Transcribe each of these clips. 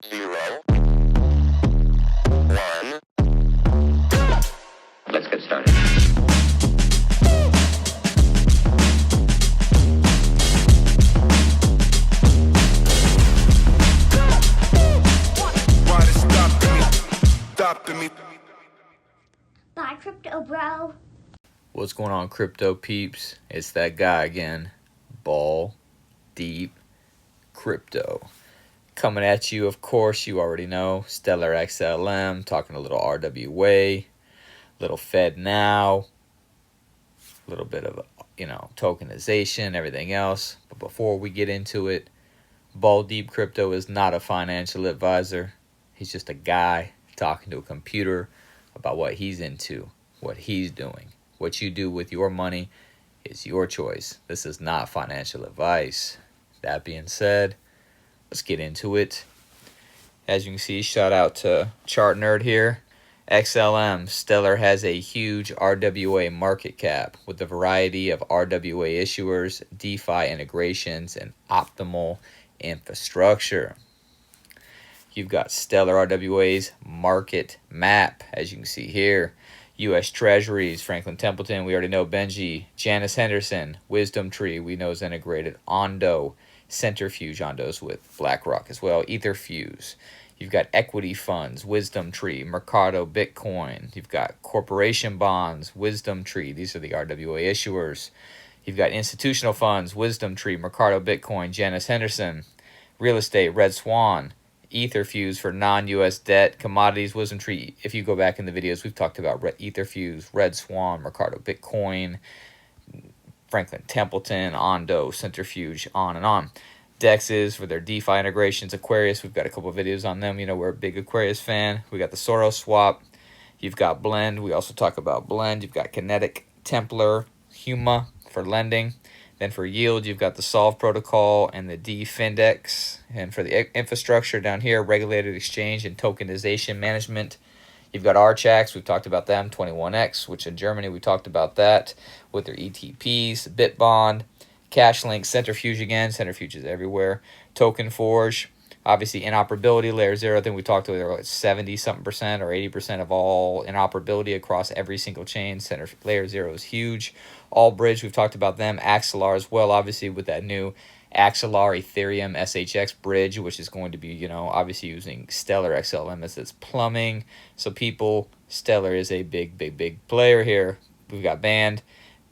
0, 1. Let's get started. Why they stopping me? Bye, crypto bro. What's going on, crypto peeps? It's that guy again, Ball Deep Crypto. Coming at you, of course, you already know, Stellar XLM, talking a little RWA, little FedNow, a little bit of, tokenization, everything else. But before we get into it, Ball Deep Crypto is not a financial advisor. He's just a guy talking to a computer about what he's into, what he's doing. What you do with your money is your choice. This is not financial advice. That being said, let's get into it. As you can see, shout out to Chart Nerd here. XLM, Stellar has a huge RWA market cap with a variety of RWA issuers, DeFi integrations, and optimal infrastructure. You've got Stellar RWA's market map, as you can see here. U.S. Treasuries, Franklin Templeton, we already know Benji, Janus Henderson, Wisdom Tree, we know is integrated, Ondo, Centrifuge, Ondo's with BlackRock as well, Etherfuse. You've got equity funds, Wisdom Tree, Mercado Bitcoin. You've got corporation bonds, Wisdom Tree. These are the RWA issuers. You've got institutional funds, Wisdom Tree, Mercado Bitcoin, Janus Henderson. Real estate, Red Swan. Etherfuse for non-U.S. debt, commodities, Wisdom Tree. If you go back in the videos, we've talked about Etherfuse, Red Swan, Mercado Bitcoin, Franklin Templeton, Ondo, Centrifuge, on and on. Dexes for their DeFi integrations, Aquarius, we've got a couple of videos on them. You know, we're a big Aquarius fan. We got the Soros swap. You've got Blend. We also talk about Blend. You've got Kinetic, Templar, Huma for lending. Then for yield, you've got the Solve protocol and the DFindex. And for the infrastructure down here, regulated exchange and tokenization management, you've got Archax. We've talked about them. 21X, which in Germany, we talked about that with their ETPs. Bitbond, Cashlink, Centrifuge again. Centrifuge is everywhere. Token Forge, obviously inoperability, layer 0. I think we talked about like 70-something% or 80% of all inoperability across every single chain. Layer 0 is huge. Allbridge, we've talked about them. Axelar as well, obviously with that new Axelar Ethereum SHX bridge, which is going to be, obviously using Stellar XLM as its plumbing. So people, Stellar is a big player here. We've got Band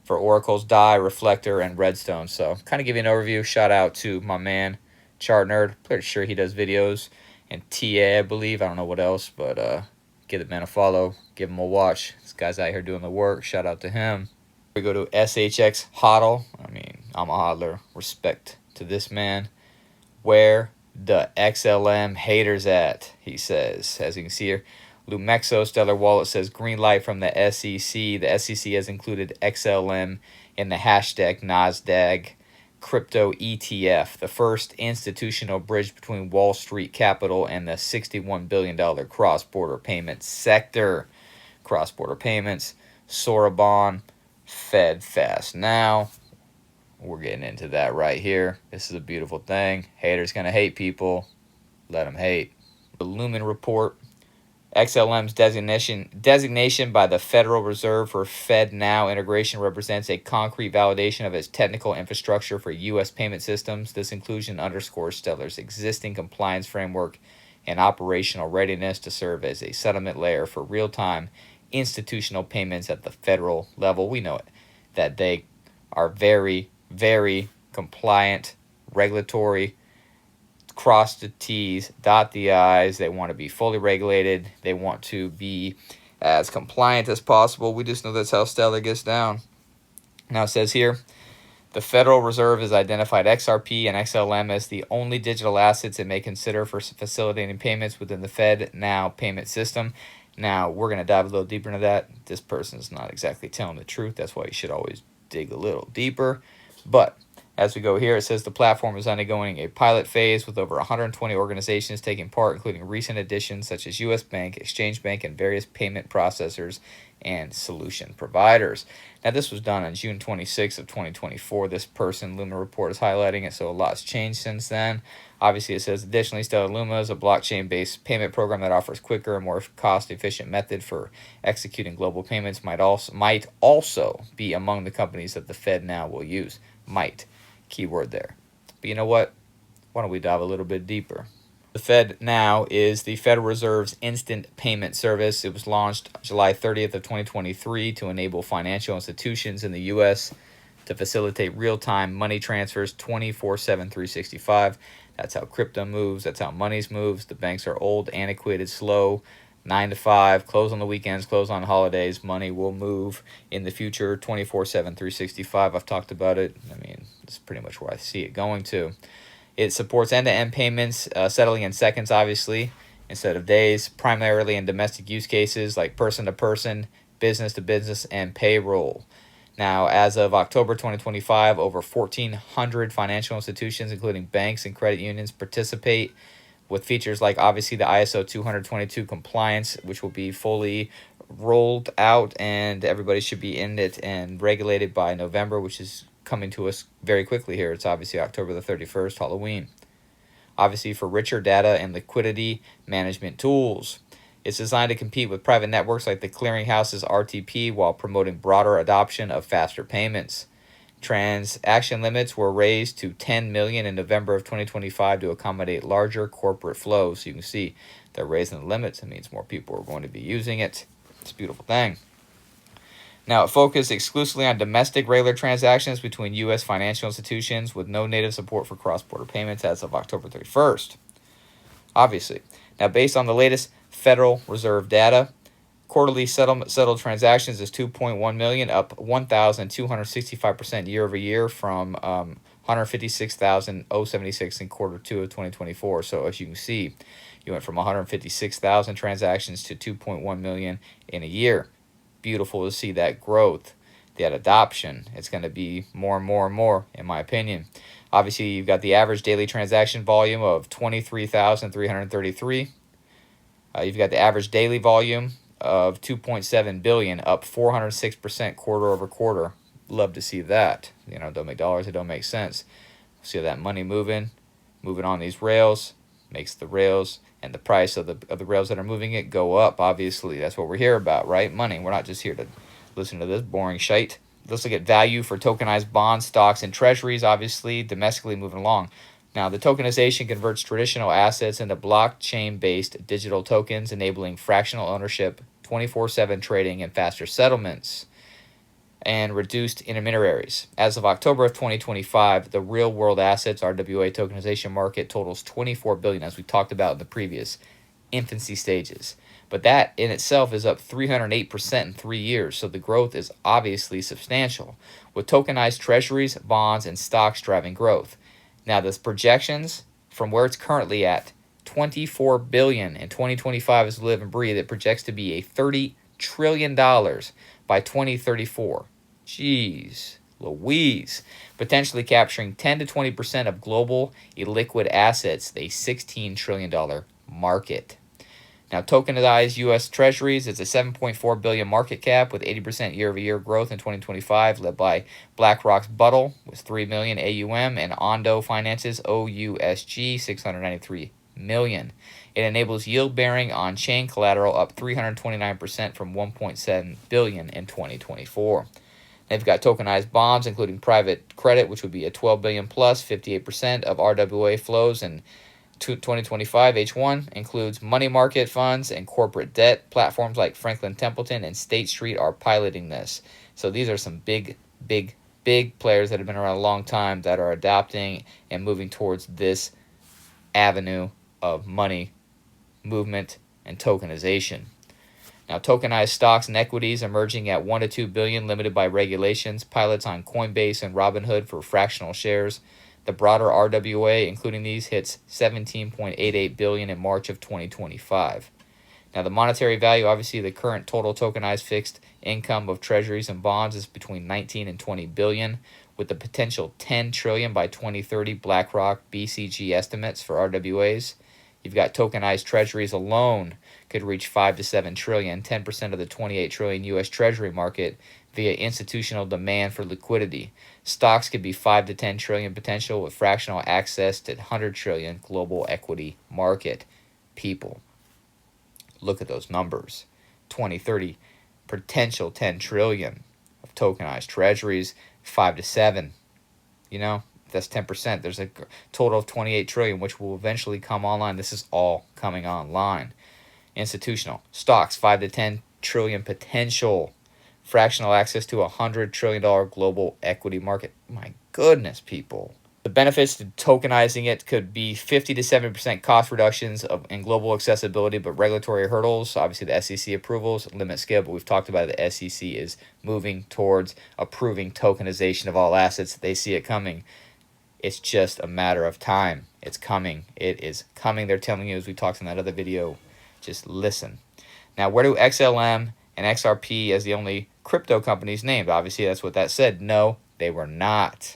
for Oracle's DAI, Reflector, and Redstone. So kind of give you an overview. Shout out to my man, Chart Nerd. Pretty sure he does videos. And TA, I believe. I don't know what else, but give the man a follow. Give him a watch. This guy's out here doing the work. Shout out to him. We go to SHX HODL. I mean, I'm a hodler. Respect to this man. Where the XLM haters at, he says. As you can see here, Lumexo Stellar Wallet says green light from the SEC. The SEC has included XLM in the hashtag NASDAQ crypto ETF, the first institutional bridge between Wall Street capital and the $61 billion cross-border payments sector. Cross-border payments, Sorabon, Fed Fast Now. We're getting into that right here. This is a beautiful thing. Haters gonna hate people. Let them hate. The Lumen Report. XLM's designation by the Federal Reserve for FedNow integration represents a concrete validation of its technical infrastructure for U.S. payment systems. This inclusion underscores Stellar's existing compliance framework and operational readiness to serve as a settlement layer for real-time institutional payments at the federal level. We know it, that they are very compliant, regulatory, cross the T's, dot the I's. They want to be fully regulated. They want to be as compliant as possible. We just know that's how Stellar gets down. Now it says here, the Federal Reserve has identified XRP and XLM as the only digital assets it may consider for facilitating payments within the FedNow payment system. Now, we're going to dive a little deeper into that. This person's not exactly telling the truth. That's why you should always dig a little deeper. But As we go here, it says the platform is undergoing a pilot phase with over 120 organizations taking part, including recent additions such as U.S. Bank, Exchange Bank, and various payment processors and solution providers. Now, this was done on June 26th of 2024. This person, Luma Report, is highlighting it, so a lot's changed since then. Obviously, it says, additionally, Stellar Luma is a blockchain-based payment program that offers quicker and more cost-efficient method for executing global payments. Might also be among the companies that the FedNow will use. Might. Keyword there. But you know what? Why don't we dive a little bit deeper? The FedNow is the Federal Reserve's instant payment service. It was launched July 30th of 2023 to enable financial institutions in the U.S. to facilitate real-time money transfers 24/7, 365. That's how crypto moves. That's how money moves. The banks are old, antiquated, slow, 9 to 5, close on the weekends, close on holidays. Money will move in the future 24/7, 365. I've talked about it. I mean, it's pretty much where I see it going to. It supports end-to-end payments, settling in seconds, obviously, instead of days, primarily in domestic use cases like person-to-person, business-to-business, and payroll. Now, as of October 2025, over 1,400 financial institutions, including banks and credit unions, participate with features like, obviously, the ISO 222 compliance, which will be fully rolled out, and everybody should be in it and regulated by November, which is coming to us very quickly here. It's obviously October the 31st, Halloween. Obviously, for richer data and liquidity management tools. It's designed to compete with private networks like the clearinghouse's RTP while promoting broader adoption of faster payments. Transaction limits were raised to 10 million in November of 2025 to accommodate larger corporate flows. So you can see they're raising the limits. It means more people are going to be using it. It's a beautiful thing. Now, it focused exclusively on domestic regular transactions between U.S. financial institutions with no native support for cross-border payments as of October 31st. Obviously. Now, based on the latest Federal Reserve data, quarterly settled transactions is 2.1 million, up 1,265% year over year from 156,076 in quarter 2 of 2024. So as you can see, you went from 156,000 transactions to 2.1 million in a year. Beautiful to see that growth, that adoption. It's going to be more and more and more, in my opinion. Obviously, you've got the average daily transaction volume of 23,333. You've got the average daily volume of 2.7 billion, up 406% quarter over quarter. Love to see that. You know, don't make dollars, it don't make sense. See that money moving on these rails, makes the rails and the price of the rails that are moving it go up. Obviously, that's what we're here about, right? Money. We're not just here to listen to this boring shite. Let's look at value for tokenized bonds, stocks, and treasuries. Obviously, domestically moving along. Now, the tokenization converts traditional assets into blockchain-based digital tokens, enabling fractional ownership, 24/7 trading, and faster settlements, and reduced intermediaries. As of October of 2025, the real-world assets RWA tokenization market totals 24 billion, as we talked about in the previous infancy stages. But that in itself is up 308% in 3 years, so the growth is obviously substantial, with tokenized treasuries, bonds, and stocks driving growth. Now, the projections from where it's currently at, 24 billion in 2025 is live and breathe. It projects to be a $30 trillion by 2034. Jeez Louise. Potentially capturing 10 to 20% of global illiquid assets, a $16 trillion market. Now, tokenized U.S. Treasuries, it's a $7.4 billion market cap with 80% year-over-year growth in 2025, led by BlackRock's Buttle with $3 million AUM and Ondo Finance's OUSG, $693 million. It enables yield-bearing on-chain collateral up 329% from $1.7 billion in 2024. They've got tokenized bonds, including private credit, which would be a $12 billion plus, 58% of RWA flows in 2025 H1 includes money market funds and corporate debt. Platforms like Franklin Templeton and State Street are piloting this. So these are some big players that have been around a long time that are adopting and moving towards this avenue of money movement and tokenization. Now, tokenized stocks and equities emerging at 1 to 2 billion, limited by regulations. Pilots on Coinbase and Robinhood for fractional shares. The broader RWA, including these, hits 17.88 billion in March of 2025. Now, the monetary value, obviously, the current total tokenized fixed income of treasuries and bonds is between 19 and 20 billion, with the potential 10 trillion by 2030 BlackRock BCG estimates for RWAs. You've got tokenized treasuries alone could reach 5 to 7 trillion, 10% of the 28 trillion US Treasury market via institutional demand for liquidity. Stocks could be 5 to 10 trillion potential with fractional access to 100 trillion global equity market. People, look at those numbers. 2030 potential 10 trillion of tokenized treasuries, 5 to 7. You know, that's 10%. There's a total of 28 trillion, which will eventually come online. This is all coming online. Institutional stocks, 5 to 10 trillion potential, fractional access to $100 trillion global equity market. My goodness, people. The benefits to tokenizing it could be 50 to 70% cost reductions in global accessibility, but regulatory hurdles, obviously the SEC approvals, limit scale, but we've talked about it, the SEC is moving towards approving tokenization of all assets. They see it coming. It's just a matter of time. It's coming. It is coming. They're telling you, as we talked in that other video. Just listen. Now, where do XLM and XRP as the only crypto companies named? Obviously, that's what that said. No, they were not.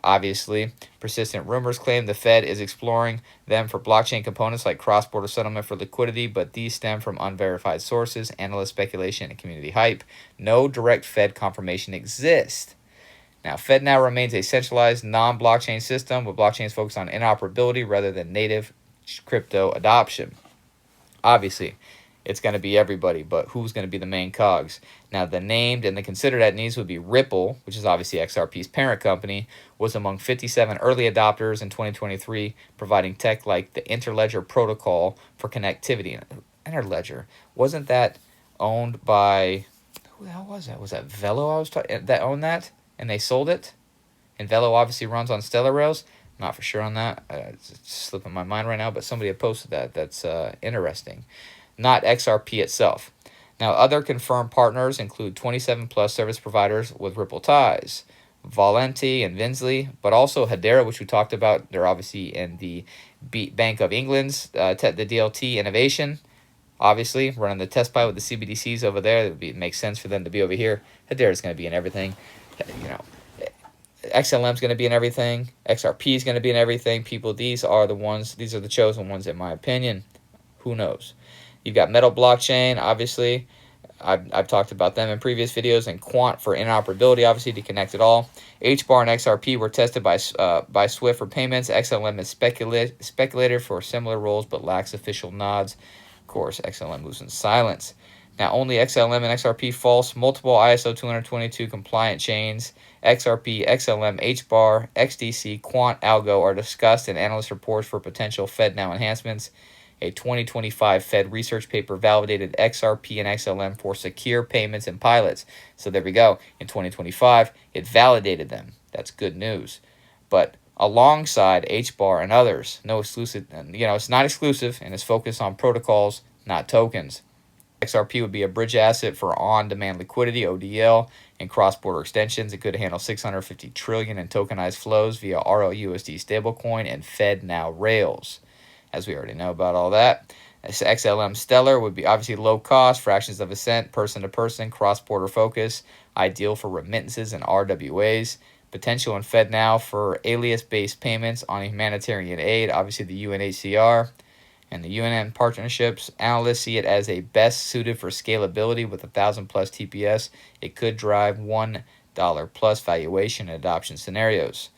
Obviously, persistent rumors claim the Fed is exploring them for blockchain components like cross-border settlement for liquidity, but these stem from unverified sources, analyst speculation, and community hype. No direct Fed confirmation exists. Now, FedNow remains a centralized, non-blockchain system, with blockchains focused on interoperability rather than native crypto adoption. Obviously, it's going to be everybody, but who's going to be the main cogs? Now, the named and the considered at needs would be Ripple, which is obviously XRP's parent company, was among 57 early adopters in 2023, providing tech like the Interledger protocol for connectivity. Interledger, wasn't that owned by, who the hell was that? Was that Velo I was talking, that owned that? And they sold it? And Velo obviously runs on Stellar Rails. Not for sure on that. It's slipping my mind right now, but somebody had posted that. That's interesting. Not XRP itself. Now, other confirmed partners include 27 plus service providers with Ripple ties, Valenti and Vinsley, but also Hedera, which we talked about. They're obviously in the Bank of England's the DLT innovation. Obviously, running the test pilot with the CBDCs over there. It makes sense for them to be over here. Hedera is going to be in everything. You know, XLM is going to be in everything. XRP is going to be in everything. People, these are the ones. These are the chosen ones, in my opinion. Who knows? You've got Metal Blockchain, obviously. I've talked about them in previous videos, and Quant for interoperability, obviously, to connect it all. HBAR and XRP were tested by Swift for payments. XLM is speculated for similar roles, but lacks official nods. Of course, XLM moves in silence. Now, only XLM and XRP false. Multiple ISO 222 compliant chains. XRP, XLM, HBAR, XDC, Quant, Algo are discussed in analyst reports for potential FedNow enhancements. A 2025 Fed research paper validated XRP and XLM for secure payments and pilots. So there we go. In 2025, it validated them. That's good news. But alongside HBAR and others, no exclusive, it's not exclusive, and it's focused on protocols, not tokens. XRP would be a bridge asset for on-demand liquidity, ODL, and cross-border extensions. It could handle 650 trillion in tokenized flows via RLUSD stablecoin and FedNow rails, as we already know about all that. XLM Stellar would be obviously low cost, fractions of a cent, person-to-person, cross-border focus, ideal for remittances and RWAs. Potential in FedNow for alias-based payments on humanitarian aid, obviously the UNHCR. And the UN partnerships, analysts see it as a best suited for scalability with 1,000 plus TPS. It could drive $1 plus valuation in adoption scenarios.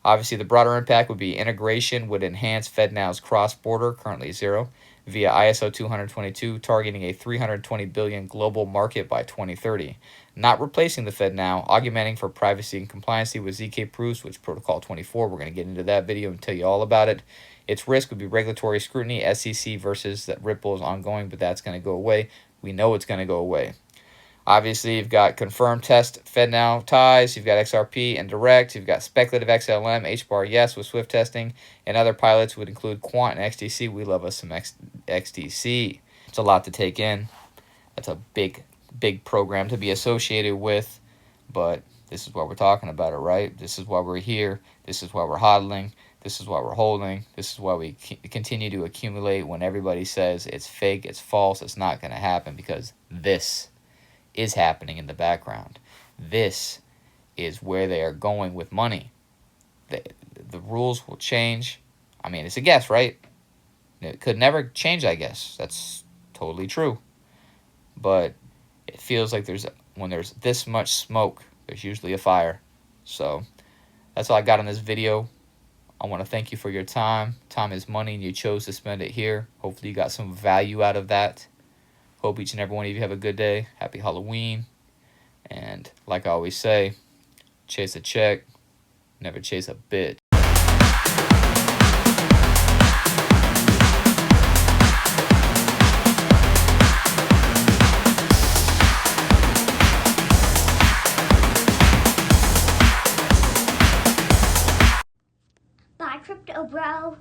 Obviously, the broader impact would be integration would enhance FedNow's cross-border, currently zero, via ISO 222, targeting a 320 billion global market by 2030. Not replacing the FedNow, augmenting for privacy and compliancy with ZK proofs, which Protocol 24. We're going to get into that video and tell you all about it. Its risk would be regulatory scrutiny, SEC versus that Ripple is ongoing, but that's going to go away. We know it's going to go away. Obviously, you've got confirmed test FedNow ties. You've got XRP and Direct. You've got speculative XLM, HBAR, yes, with Swift testing. And other pilots would include Quant and XDC. We love us some XDC. It's a lot to take in. That's a big, big program to be associated with. But this is why we're talking about it, right? This is why we're here. This is why we're hodling. This is why we're holding. This is why we continue to accumulate when everybody says it's fake, it's false, it's not going to happen, because this is happening in the background. This is where they are going with money. The rules will change. I mean, it's a guess, right? It could never change, I guess. That's totally true. But it feels like when there's this much smoke, there's usually a fire. So that's all I got in this video. I want to thank you for your time. Time is money, and you chose to spend it here. Hopefully you got some value out of that. Hope each and every one of you have a good day. Happy Halloween. And like I always say, chase a check, never chase a bitch. Bye, crypto bro.